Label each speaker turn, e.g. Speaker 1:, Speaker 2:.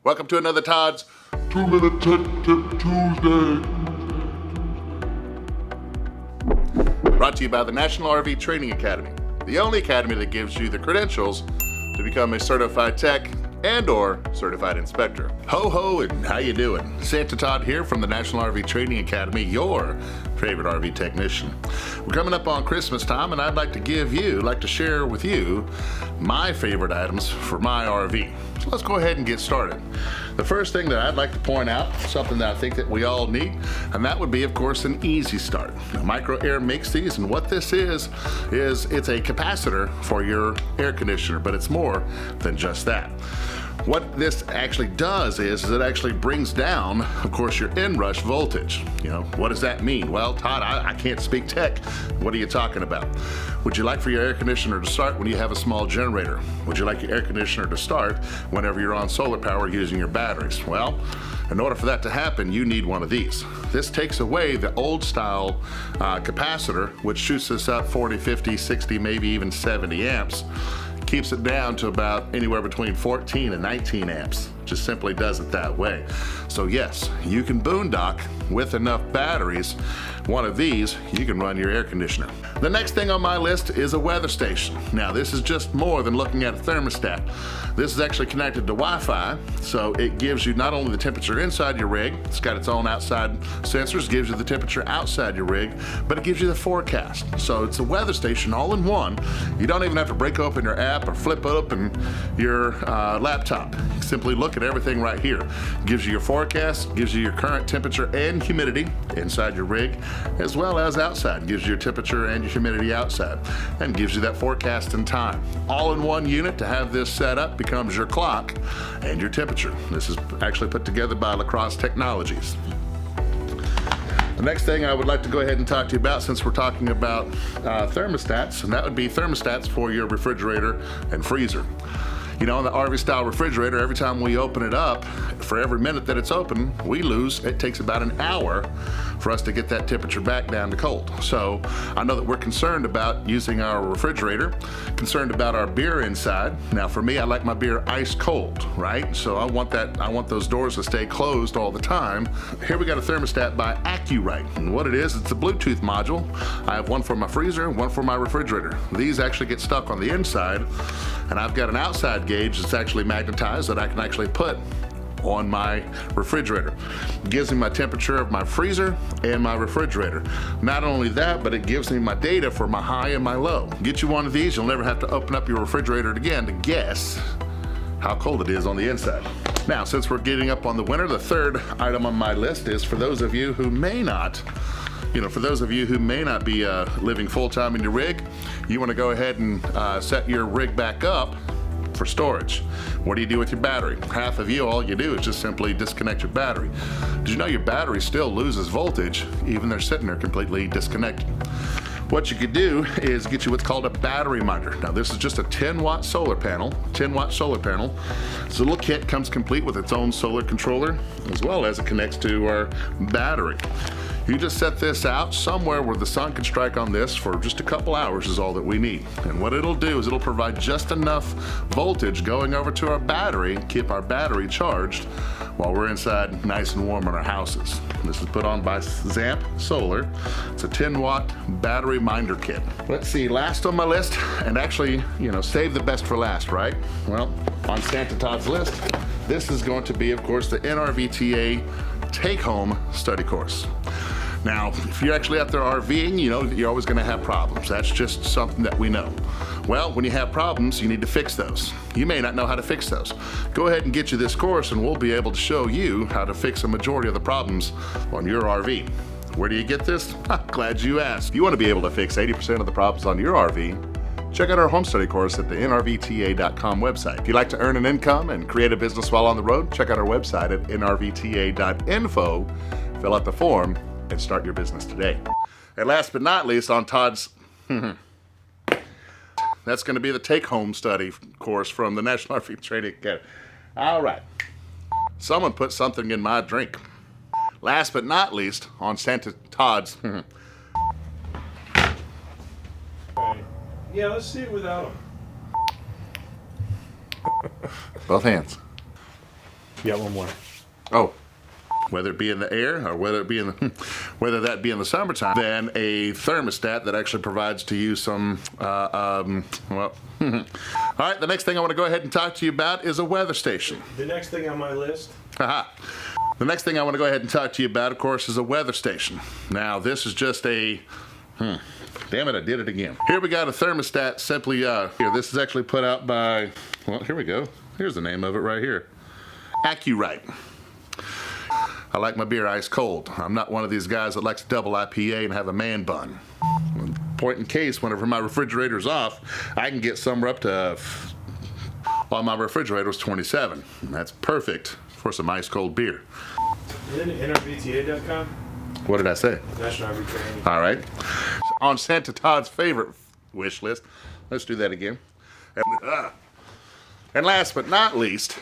Speaker 1: Welcome to another Todd's
Speaker 2: 2-Minute Tech Tip Tuesday.
Speaker 1: brought to you by the National RV Training Academy, the only academy that gives you the credentials to become a certified tech and/or certified inspector. Ho ho, and how you doing? Santa Todd here from the National RV Training Academy, your favorite RV technician. We're coming up on Christmas time, and I'd like to share with you my favorite items for my RV. So let's go ahead and get started. The first thing that I'd like to point out, something that I think that we all need, and that would be, of course, an easy start. Micro Air makes these, and what this is it's a capacitor for your air conditioner, but it's more than just that. What this actually does is it actually brings down, of course, your inrush voltage. What does that mean? Well, Todd, I can't speak tech. What are you talking about? Would you like for your air conditioner to start when you have a small generator? Would you like your air conditioner to start whenever you're on solar power using your batteries? Well, in order for that to happen, you need one of these. This takes away the old style capacitor, which shoots us up 40, 50, 60, maybe even 70 amps. Keeps it down to about anywhere between 14 and 19 amps. Just simply does it that way. So yes, you can boondock with enough batteries. One of these, you can run your air conditioner. The next thing on my list is a weather station. Now this is just more than looking at a thermostat. This is actually connected to Wi-Fi, so it gives you not only the temperature inside your rig, it's got its own outside sensors, gives you the temperature outside your rig, but it gives you the forecast. So it's a weather station all in one. You don't even have to break open your app or flip open your laptop. You simply look at everything right here. Gives you your forecast, gives you your current temperature and humidity inside your rig, as well as outside. Gives you your temperature and your humidity outside, and gives you that forecast in time. All in one unit. To have this set up becomes your clock and your temperature. This is actually put together by Lacrosse Technologies. The next thing I would like to go ahead and talk to you about, since we're talking about thermostats, and that would be thermostats for your refrigerator and freezer. In the RV style refrigerator, every time we open it up, for every minute that it's open, it takes about an hour for us to get that temperature back down to cold. So I know that we're concerned about using our refrigerator, concerned about our beer inside. Now for me, I like my beer ice cold, right? So I want those doors to stay closed all the time. Here we got a thermostat by AccuRite. And what it is, it's a Bluetooth module. I have one for my freezer, one for my refrigerator. These actually get stuck on the inside, and I've got an outside gauge that's actually magnetized that I can actually put on my refrigerator. It gives me my temperature of my freezer and my refrigerator. Not only that, but it gives me my data for my high and my low. Get you one of these, you'll never have to open up your refrigerator again to guess how cold it is on the inside. Now, since we're getting up on the winter, the third item on my list is for those of you who may not be living full-time in your rig, you want to go ahead and set your rig back up for storage. What do you do with your battery? Half of you, all you do is just simply disconnect your battery. Did you know your battery still loses voltage even they're sitting there completely disconnected? What you could do is get you what's called a battery minder. Now this is just a 10-watt solar panel. This little kit comes complete with its own solar controller, as well as it connects to our battery. You just set this out somewhere where the sun can strike on this for just a couple hours is all that we need. And what it'll do is it'll provide just enough voltage going over to our battery, keep our battery charged while we're inside nice and warm in our houses. This is put on by Zamp Solar. It's a 10-watt battery minder kit. Let's see, last on my list, and actually, save the best for last, right? Well, on Santa Todd's list, this is going to be, of course, the nrvta take-home study course. Now, if you're actually out there RVing, you're always going to have problems. That's just something that we know. Well, when you have problems, you need to fix those. You may not know how to fix those. Go ahead and get you this course, and we'll be able to show you how to fix a majority of the problems on your RV. Where do you get this? Glad you asked. If you want to be able to fix 80% of the problems on your RV, check out our home study course at the nrvta.com website. If you'd like to earn an income and create a business while on the road, check out our website at nrvta.info. Fill out the form and start your business today. And last but not least, on Todd's, that's going to be the take-home study course from the National RV Training Academy. All right. Someone put something in my drink. Last but not least, on Santa Todd's.
Speaker 3: Yeah, let's see it without them.
Speaker 1: Both hands.
Speaker 3: You got one more.
Speaker 1: Oh, whether it be in the air or whether it be in the, whether that be in the summertime, then a thermostat that actually provides to you some, well, all right, the next thing I want to go ahead and talk to you about is a weather station.
Speaker 3: The next thing on my list.
Speaker 1: Haha. The next thing I want to go ahead and talk to you about, of course, is a weather station. Now, this is just a, damn it, I did it again. Here we got a thermostat simply, here, this is actually put out by, well, here we go. Here's the name of it right here. Accurite. I like my beer ice cold. I'm not one of these guys that likes double IPA and have a man bun. Point in case, whenever my refrigerator's off, I can get somewhere up to, well, my refrigerator was 27. And that's perfect for some ice cold beer.
Speaker 3: And then nrvta.com.
Speaker 1: What did I say?
Speaker 3: National RV Training.
Speaker 1: All right. On Santa Todd's favorite wish list. Let's do that again. And last but not least,